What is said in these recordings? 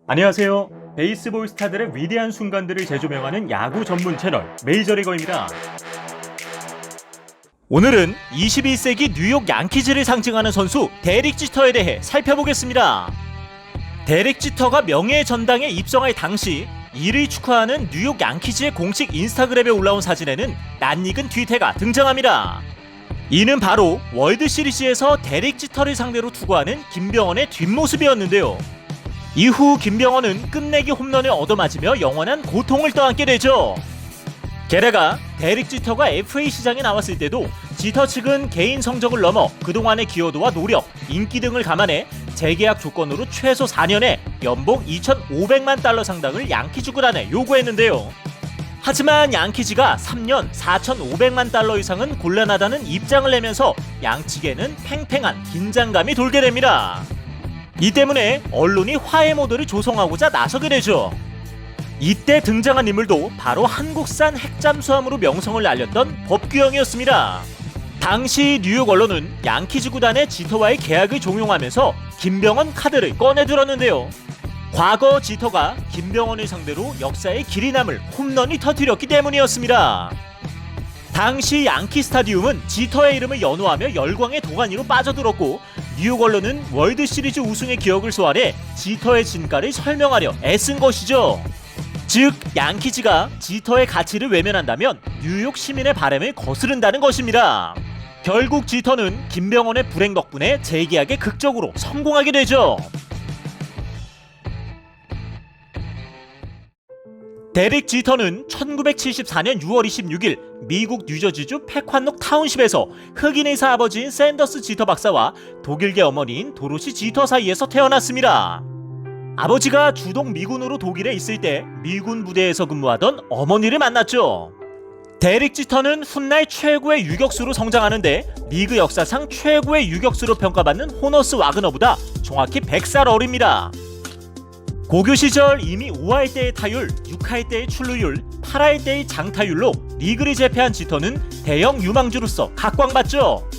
안녕하세요. 베이스볼 스타들의 위대한 순간들을 재조명하는 야구 전문 채널 메이저리거입니다. 오늘은 21세기 뉴욕 양키즈를 상징하는 선수 데릭 지터에 대해 살펴보겠습니다. 데릭 지터가 명예의 전당에 입성할 당시 이를 축하하는 뉴욕 양키즈의 공식 인스타그램에 올라온 사진에는 낯익은 뒤태가 등장합니다. 이는 바로 월드시리즈에서 데릭 지터를 상대로 투구하는 김병헌의 뒷모습이었는데요. 이후 김병헌은 끝내기 홈런을 얻어맞으며 영원한 고통을 떠안게 되죠. 게다가 데릭 지터가 FA 시장에 나왔을 때도 지터 측은 개인 성적을 넘어 그동안의 기여도와 노력, 인기 등을 감안해 재계약 조건으로 최소 4년에 연봉 2,500만 달러 상당을 양키즈 구단에 요구했는데요. 하지만 양키즈가 3년 4,500만 달러 이상은 곤란하다는 입장을 내면서 양측에는 팽팽한 긴장감이 돌게 됩니다. 이 때문에 언론이 화해 모드를 조성하고자 나서게 되죠. 이때 등장한 인물도 바로 한국산 핵잠수함으로 명성을 알렸던 법규형이었습니다. 당시 뉴욕 언론은 양키즈 구단의 지터와의 계약을 종용하면서 김병헌 카드를 꺼내들었는데요. 과거 지터가 김병헌을 상대로 역사의 길이 남을 홈런이 터뜨렸기 때문이었습니다. 당시 양키 스타디움은 지터의 이름을 연호하며 열광의 도가니로 빠져들었고 뉴욕 언론은 월드시리즈 우승의 기억을 소환해 지터의 진가를 설명하려 애쓴 것이죠. 즉 양키즈가 지터의 가치를 외면한다면 뉴욕 시민의 바람을 거스른다는 것입니다. 결국 지터는 김병헌의 불행 덕분에 재계약에 극적으로 성공하게 되죠. 데릭 지터는 1974년 6월 26일 미국 뉴저지주 페관록 타운십에서 흑인 의사 아버지인 샌더스 지터 박사와 독일계 어머니인 도로시 지터 사이에서 태어났습니다. 아버지가 주동 미군으로 독일에 있을 때 미군 부대에서 근무하던 어머니를 만났죠. 데릭 지터는 훗날 최고의 유격수로 성장하는데 리그 역사상 최고의 유격수로 평가받는 호너스 와그너보다 정확히 100살 어립니다. 고교 시절 이미 5할 때의 타율, 6할 때의 출루율, 8할 때의 장타율로 리그를 제패한 지터는 대형 유망주로서 각광받죠.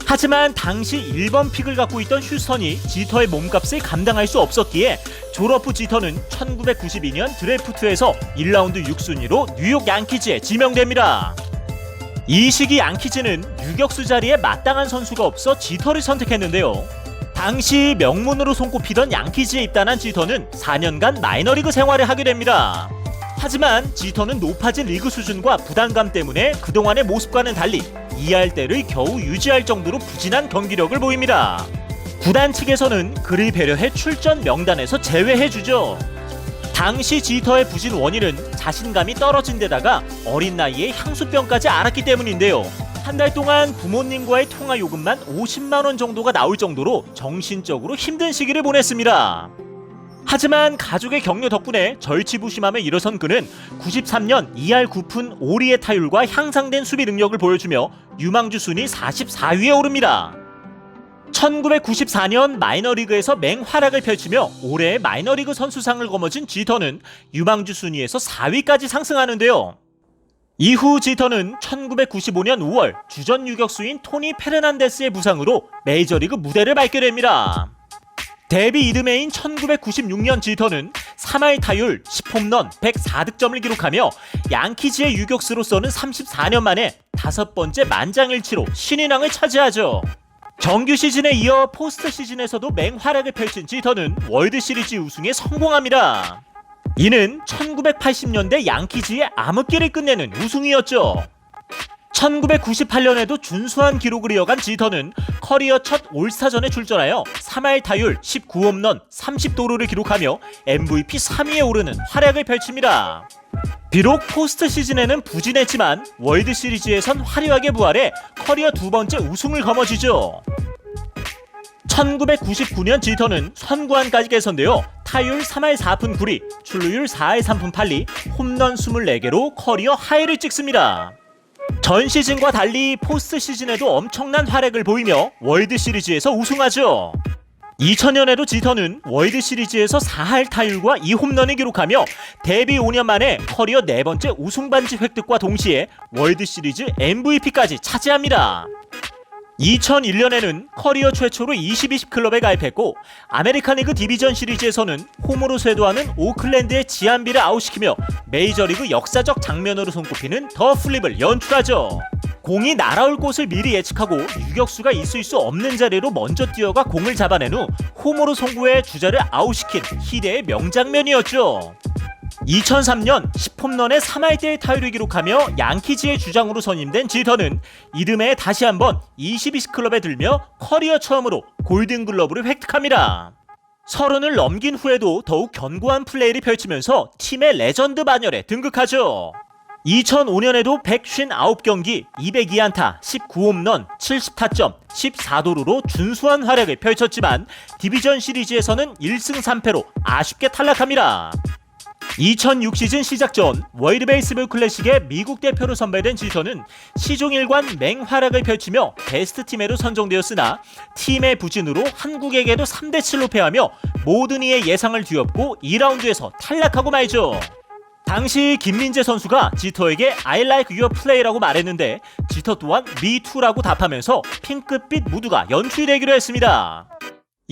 하지만 당시 1번 픽을 갖고 있던 휴스턴이 지터의 몸값을 감당할 수 없었기에 졸업 후 지터는 1992년 드래프트에서 1라운드 6순위로 뉴욕 양키즈에 지명됩니다. 이 시기 양키즈는 유격수 자리에 마땅한 선수가 없어 지터를 선택했는데요. 당시 명문으로 손꼽히던 양키즈에 입단한 지터는 4년간 마이너리그 생활을 하게 됩니다. 하지만 지터는 높아진 리그 수준과 부담감 때문에 그동안의 모습과는 달리 2할대를 겨우 유지할 정도로 부진한 경기력을 보입니다. 구단 측에서는 그를 배려해 출전 명단에서 제외해주죠. 당시 지터의 부진 원인은 자신감이 떨어진 데다가 어린 나이에 향수병까지 앓았기 때문인데요. 한 달 동안 부모님과의 통화 요금만 50만 원 정도가 나올 정도로 정신적으로 힘든 시기를 보냈습니다. 하지만 가족의 격려 덕분에 절치부심함에 일어선 그는 93년 2할 9푼 5리의 타율과 향상된 수비 능력을 보여주며 유망주 순위 44위에 오릅니다. 1994년 마이너리그에서 맹활약을 펼치며 올해의 마이너리그 선수상을 거머쥔 지터는 유망주 순위에서 4위까지 상승하는데요. 이후 지터는 1995년 5월 주전 유격수인 토니 페르난데스의 부상으로 메이저리그 무대를 밟게 됩니다. 데뷔 이듬해인 1996년 지터는 3할 타율 10홈런 104득점을 기록하며 양키즈의 유격수로서는 34년 만에 5번째 만장일치로 신인왕을 차지하죠. 정규 시즌에 이어 포스트 시즌에서도 맹활약을 펼친 지터는 월드시리즈 우승에 성공합니다. 이는 1980년대 양키즈의 암흑기를 끝내는 우승이었죠. 1998년에도 준수한 기록을 이어간 지터는 커리어 첫 올스타전에 출전하여 3할 타율 19홈런 30도루를 기록하며 MVP 3위에 오르는 활약을 펼칩니다. 비록 포스트 시즌에는 부진했지만 월드시리즈에선 화려하게 부활해 커리어 두 번째 우승을 거머쥐죠. 1999년 지터는 선구안까지 개선되어 타율 3할 4푼 9리, 출루율 4할 3푼 8리, 홈런 24개로 커리어 하이를 찍습니다. 전 시즌과 달리 포스트 시즌에도 엄청난 활약을 보이며 월드시리즈에서 우승하죠. 2000년에도 지터는 월드시리즈에서 4할 타율과 2홈런을 기록하며 데뷔 5년 만에 커리어 4번째 우승 반지 획득과 동시에 월드시리즈 MVP까지 차지합니다. 2001년에는 커리어 최초로 20-20 클럽에 가입했고 아메리칸 리그 디비전 시리즈에서는 홈으로 쇄도하는 오클랜드의 지안비를 아웃시키며 메이저리그 역사적 장면으로 손꼽히는 더 플립을 연출하죠. 공이 날아올 곳을 미리 예측하고 유격수가 있을 수 없는 자리로 먼저 뛰어가 공을 잡아낸 후 홈으로 송구해 주자를 아웃시킨 희대의 명장면이었죠. 2003년 10홈런에 3할대의 타율을 기록하며 양키즈의 주장으로 선임된 지터는 이듬해 다시 한번 20-20 클럽에 들며 커리어 처음으로 골든글러브를 획득합니다. 30을 넘긴 후에도 더욱 견고한 플레이를 펼치면서 팀의 레전드 반열에 등극하죠. 2005년에도 159경기 202안타 19홈런 70타점 14도루로 준수한 활약을 펼쳤지만 디비전 시리즈에서는 1승 3패로 아쉽게 탈락합니다. 2006 시즌 시작 전 월드 베이스볼 클래식의 미국 대표로 선발된 지터는 시종일관 맹활약을 펼치며 베스트 팀에도 선정되었으나 팀의 부진으로 한국에게도 3대7로 패하며 모든 이의 예상을 뒤엎고 2라운드에서 탈락하고 말죠. 당시 김민재 선수가 지터에게 I like your play라고 말했는데 지터 또한 me too라고 답하면서 핑크빛 무드가 연출되기로 했습니다.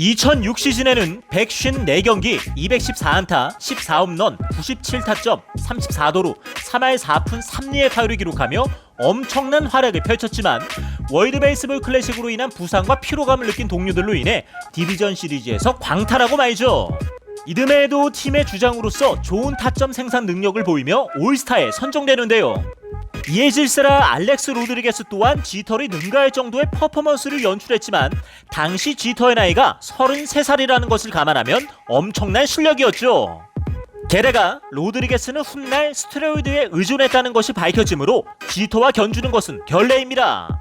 2006 시즌에는 154경기 214안타 14홈런 97타점 34도루 3할 4푼 3리의 타율을 기록하며 엄청난 활약을 펼쳤지만 월드 베이스볼 클래식으로 인한 부상과 피로감을 느낀 동료들로 인해 디비전 시리즈에서 광탈하고 말죠. 이듬해에도 팀의 주장으로서 좋은 타점 생산 능력을 보이며 올스타에 선정되는데요. 이에 질세라 알렉스 로드리게스 또한 지터를 능가할 정도의 퍼포먼스를 연출했지만 당시 지터의 나이가 33살이라는 것을 감안하면 엄청난 실력이었죠. 게다가 로드리게스는 훗날 스테로이드에 의존했다는 것이 밝혀지므로 지터와 견주는 것은 결례입니다.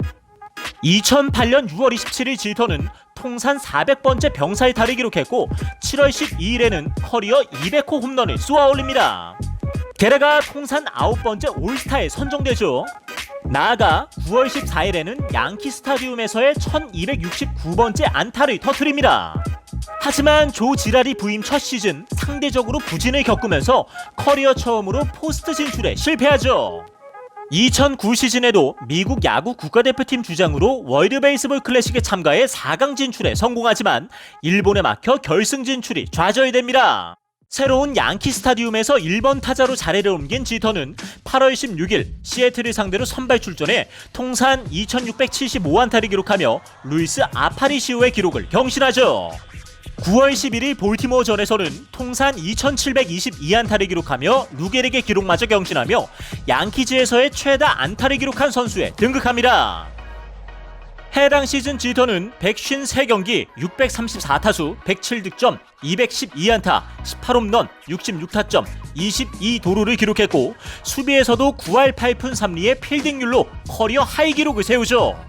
2008년 6월 27일 지터는 통산 400번째 병살타를 기록했고 7월 12일에는 커리어 200호 홈런을 쏘아올립니다. 게다가 통산 9번째 올스타에 선정되죠. 나아가 9월 14일에는 양키 스타디움에서의 1269번째 안타를 터뜨립니다. 하지만 조 지라리 부임 첫 시즌 상대적으로 부진을 겪으면서 커리어 처음으로 포스트 진출에 실패하죠. 2009 시즌에도 미국 야구 국가대표팀 주장으로 월드 베이스볼 클래식에 참가해 4강 진출에 성공하지만 일본에 막혀 결승 진출이 좌절됩니다. 새로운 양키 스타디움에서 1번 타자로 자리를 옮긴 지터는 8월 16일 시애틀을 상대로 선발 출전해 통산 2675안타를 기록하며 루이스 아파리시오의 기록을 경신하죠. 9월 11일 볼티모어전에서는 통산 2722안타를 기록하며 루게릭의 기록마저 경신하며 양키즈에서의 최다 안타를 기록한 선수에 등극합니다. 해당 시즌 지터는 153경기 634타수 107득점 212안타 18홈런 66타점 22도루를 기록했고 수비에서도 9할 8푼 3리의 필딩률로 커리어 하이 기록을 세우죠.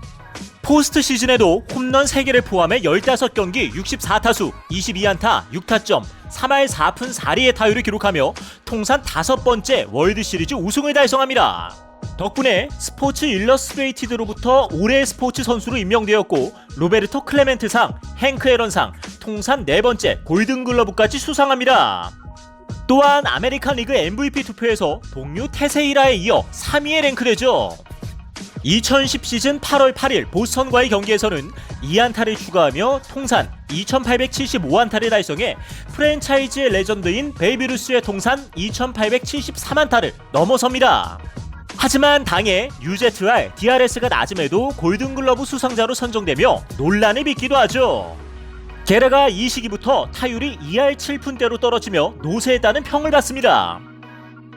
포스트 시즌에도 홈런 3개를 포함해 15경기 64타수 22안타 6타점 3할 4푼 4리의 타율을 기록하며 통산 5번째 월드시리즈 우승을 달성합니다. 덕분에 스포츠 일러스트레이티드로부터 올해의 스포츠 선수로 임명되었고 로베르토 클레멘트상, 행크 에런상, 통산 4번째 골든글러브까지 수상합니다. 또한 아메리칸 리그 MVP 투표에서 동료 테세이라에 이어 3위에 랭크되죠. 2010 시즌 8월 8일 보스턴과의 경기에서는 2안타를 추가하며 통산 2875안타를 달성해 프랜차이즈의 레전드인 베이비 루스의 통산 2873안타를 넘어섭니다. 하지만 당해 UZR, DRS가 낮음에도 골든글러브 수상자로 선정되며 논란을 빚기도 하죠. 게다가 이 시기부터 타율이 2할 7푼대로 떨어지며 노쇠했다는 평을 받습니다.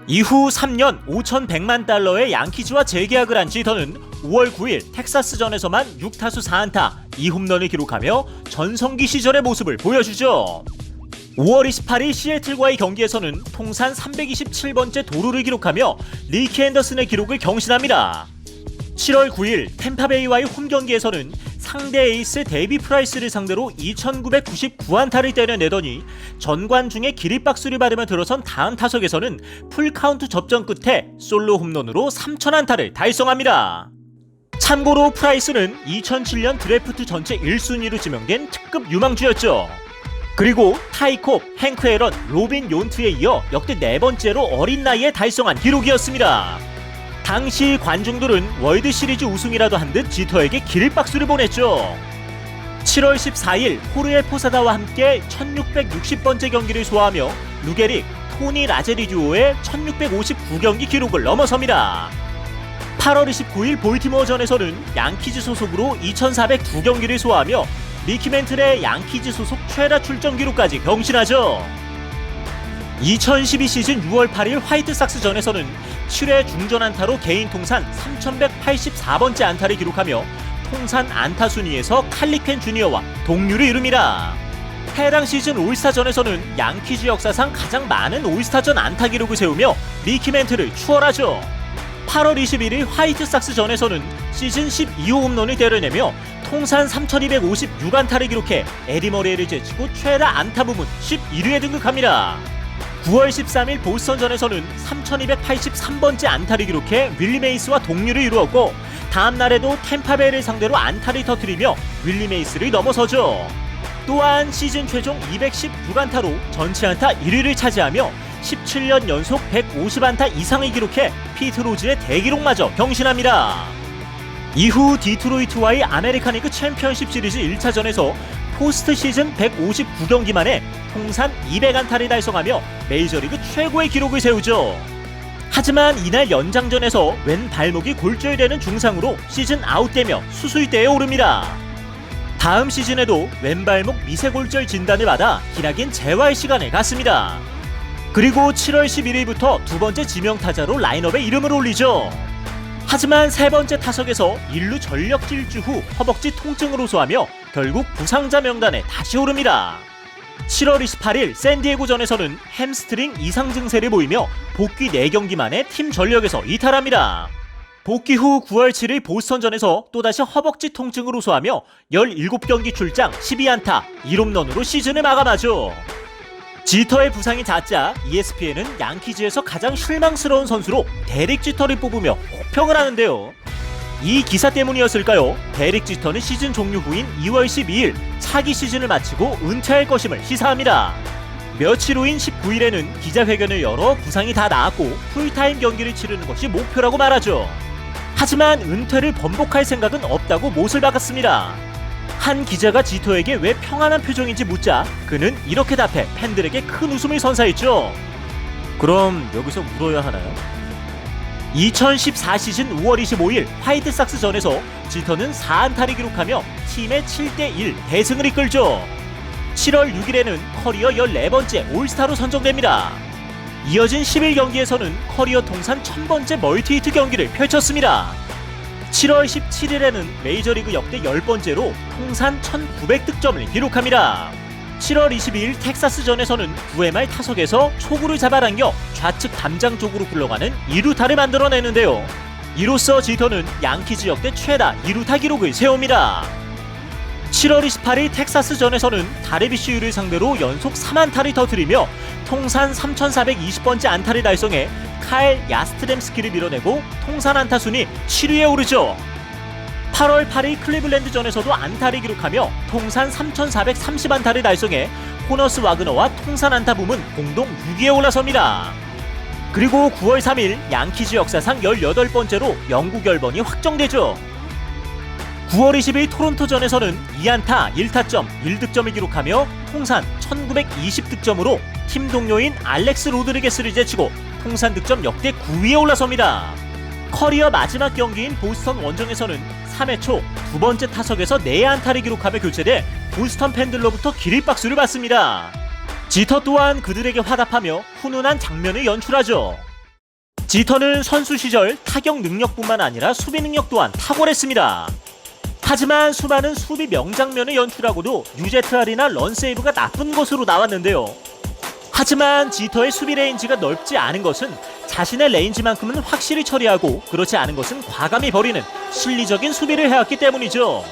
이후 3년 5,100만 달러의 양키즈와 재계약을 한 지터는 5월 9일 텍사스전에서만 6타수 4안타 2홈런을 기록하며 전성기 시절의 모습을 보여주죠. 5월 28일 시애틀과의 경기에서는 통산 327번째 도루를 기록하며 리키 앤더슨의 기록을 경신합니다. 7월 9일 템파베이와의 홈경기에서는 상대 에이스 데이비 프라이스를 상대로 2999안타를 때려내더니 전관 중에 기립박수를 받으며 들어선 다음 타석에서는 풀카운트 접전 끝에 솔로 홈런으로 3000안타를 달성합니다. 참고로 프라이스는 2007년 드래프트 전체 1순위로 지명된 특급 유망주였죠. 그리고 타이콥, 행크 에런, 로빈 욘트에 이어 역대 4번째로 어린 나이에 달성한 기록이었습니다. 당시 관중들은 월드시리즈 우승이라도 한 듯 지터에게 기립박수를 보냈죠. 7월 14일 호르헤 포사다와 함께 1660번째 경기를 소화하며 루게릭, 토니 라제리 듀오의 1659경기 기록을 넘어섭니다. 8월 29일 볼티모어전에서는 양키즈 소속으로 2402경기를 소화하며 미키 맨틀의 양키즈 소속 최다 출전 기록까지 경신하죠. 2012 시즌 6월 8일 화이트삭스전에서는 7회 중전 안타로 개인 통산 3184번째 안타를 기록하며 통산 안타 순위에서 칼리켄 주니어와 동률을 이룹니다. 해당 시즌 올스타전에서는 양키즈 역사상 가장 많은 올스타전 안타 기록을 세우며 미키 맨틀을 추월하죠. 8월 21일 화이트삭스전에서는 시즌 12호 홈런을 때려내며 통산 3256안타를 기록해 에디 머레이를 제치고 최다 안타 부문 11위에 등극합니다. 9월 13일 보스턴전에서는 3283번째 안타를 기록해 윌리 메이스와 동률을 이루었고 다음 날에도 템파베이를 상대로 안타를 터뜨리며 윌리 메이스를 넘어서죠. 또한 시즌 최종 216안타로 전체 안타 1위를 차지하며 17년 연속 150안타 이상을 기록해 피트 로즈의 대기록마저 경신합니다. 이후 디트로이트와의 아메리칸 리그 챔피언십 시리즈 1차전에서 포스트 시즌 159경기 만에 통산 200안타를 달성하며 메이저리그 최고의 기록을 세우죠. 하지만 이날 연장전에서 왼 발목이 골절되는 중상으로 시즌 아웃되며 수술대에 오릅니다. 다음 시즌에도 왼발목 미세골절 진단을 받아 기나긴 재활 시간을 갖습니다. 그리고 7월 11일부터 두 번째 지명타자로 라인업에 이름을 올리죠. 하지만 세 번째 타석에서 1루 전력 질주 후 허벅지 통증을 호소하며 결국 부상자 명단에 다시 오릅니다. 7월 28일 샌디에고전에서는 햄스트링 이상 증세를 보이며 복귀 4경기 만에 팀 전력에서 이탈합니다. 복귀 후 9월 7일 보스턴전에서 또다시 허벅지 통증을 호소하며 17경기 출장 12안타 1홈런으로 시즌을 마감하죠. 지터의 부상이 잦자 ESPN은 양키즈에서 가장 실망스러운 선수로 데릭 지터를 뽑으며 호평을 하는데요. 이 기사 때문이었을까요? 데릭 지터는 시즌 종료 후인 2월 12일 차기 시즌을 마치고 은퇴할 것임을 시사합니다. 며칠 후인 19일에는 기자회견을 열어 부상이 다 나았고 풀타임 경기를 치르는 것이 목표라고 말하죠. 하지만 은퇴를 번복할 생각은 없다고 못을 박았습니다. 한 기자가 지터에게 왜 평안한 표정인지 묻자 그는 이렇게 답해 팬들에게 큰 웃음을 선사했죠. 그럼 여기서 울어야 하나요? 2014 시즌 5월 25일 화이트삭스전에서 지터는 4안타를 기록하며 팀의 7대1 대승을 이끌죠. 7월 6일에는 커리어 14번째 올스타로 선정됩니다. 이어진 11경기에서는 커리어 통산 1000번째 멀티히트 경기를 펼쳤습니다. 7월 17일에는 메이저리그 역대 10번째로 통산 1900득점을 기록합니다. 7월 22일 텍사스전에서는 9회말 타석에서 초구를 잡아당겨 좌측 담장 쪽으로 굴러가는 2루타를 만들어내는데요. 이로써 지터는 양키즈 역대 최다 2루타 기록을 세웁니다. 7월 28일 텍사스전에서는 다르비쉬유를 상대로 연속 3안타를 터뜨리며 통산 3420번째 안타를 달성해 카일 야스트렘스키를 밀어내고 통산 안타 순위 7위에 오르죠. 8월 8일 클리블랜드전에서도 안타를 기록하며 통산 3430안타를 달성해 호너스 와그너와 통산 안타 부문 공동 6위에 올라섭니다. 그리고 9월 3일 양키즈 역사상 18번째로 영구 결번이 확정되죠. 9월 20일 토론토전에서는 2안타 1타점 1득점을 기록하며 통산 1920득점으로 팀 동료인 알렉스 로드리게스를 제치고 통산 득점 역대 9위에 올라섭니다. 커리어 마지막 경기인 보스턴 원정에서는 3회 초 두 번째 타석에서 4안타를 기록하며 교체돼 보스턴 팬들로부터 기립박수를 받습니다. 지터 또한 그들에게 화답하며 훈훈한 장면을 연출하죠. 지터는 선수 시절 타격 능력뿐만 아니라 수비 능력 또한 탁월했습니다. 하지만 수많은 수비 명장면을 연출하고도 유제트알이나 런세이브가 나쁜 것으로 나왔는데요. 하지만 지터의 수비 레인지가 넓지 않은 것은 자신의 레인지만큼은 확실히 처리하고 그렇지 않은 것은 과감히 버리는 실리적인 수비를 해왔기 때문이죠.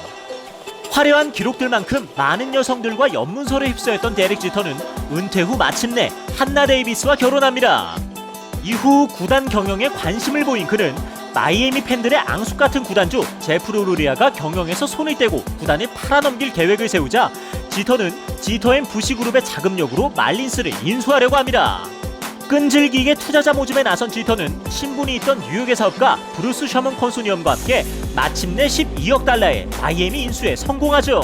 화려한 기록들만큼 많은 여성들과 연문서를 휩싸였던 데릭 지터는 은퇴 후 마침내 한나 데이비스와 결혼합니다. 이후 구단 경영에 관심을 보인 그는 마이애미 팬들의 앙숙 같은 구단주 제프로 루리아가 경영에서 손을 떼고 구단을 팔아넘길 계획을 세우자 지터는 지터 앤 부시 그룹의 자금력으로 말린스를 인수하려고 합니다. 끈질기게 투자자 모집에 나선 지터는 친분이 있던 뉴욕의 사업가 브루스 셔먼 컨소니엄과 함께 마침내 12억 달러의 마이애미 인수에 성공하죠.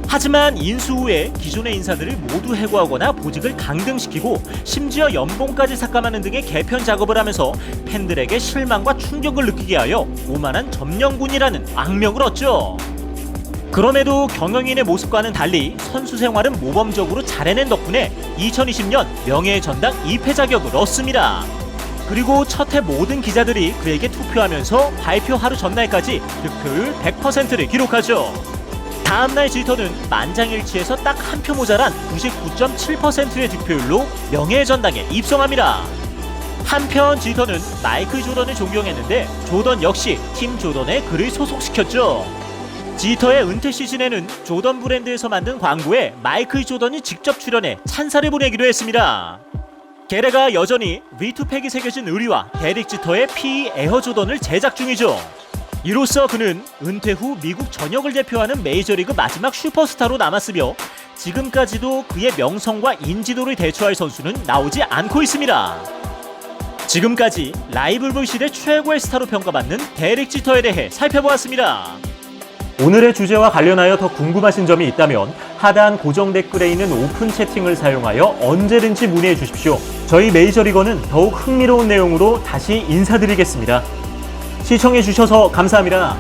하지만 인수 후에 기존의 인사들을 모두 해고하거나 보직을 강등시키고 심지어 연봉까지 삭감하는 등의 개편 작업을 하면서 팬들에게 실망과 충격을 느끼게 하여 오만한 점령군이라는 악명을 얻죠. 그럼에도 경영인의 모습과는 달리 선수 생활은 모범적으로 잘 해낸 덕분에 2020년 명예의 전당 2패 자격을 얻습니다. 그리고 첫 해 모든 기자들이 그에게 투표하면서 발표 하루 전날까지 득표율 100%를 기록하죠. 다음날 지터는 만장일치에서 딱 한 표 모자란 99.7%의 득표율로 명예의 전당에 입성합니다. 한편 지터는 마이클 조던을 존경했는데 조던 역시 팀 조던에 그를 소속시켰죠. 지터의 은퇴 시즌에는 조던 브랜드에서 만든 광고에 마이클 조던이 직접 출연해 찬사를 보내기도 했습니다. 게레가 여전히 V2팩이 새겨진 의류와 데릭 지터의 PE 에어 조던을 제작 중이죠. 이로써 그는 은퇴 후 미국 전역을 대표하는 메이저리그 마지막 슈퍼스타로 남았으며 지금까지도 그의 명성과 인지도를 대처할 선수는 나오지 않고 있습니다. 지금까지 라이벌볼 시대 최고의 스타로 평가받는 데릭 지터에 대해 살펴보았습니다. 오늘의 주제와 관련하여 더 궁금하신 점이 있다면 하단 고정 댓글에 있는 오픈 채팅을 사용하여 언제든지 문의해 주십시오. 저희 메이저리거는 더욱 흥미로운 내용으로 다시 인사드리겠습니다. 시청해 주셔서 감사합니다.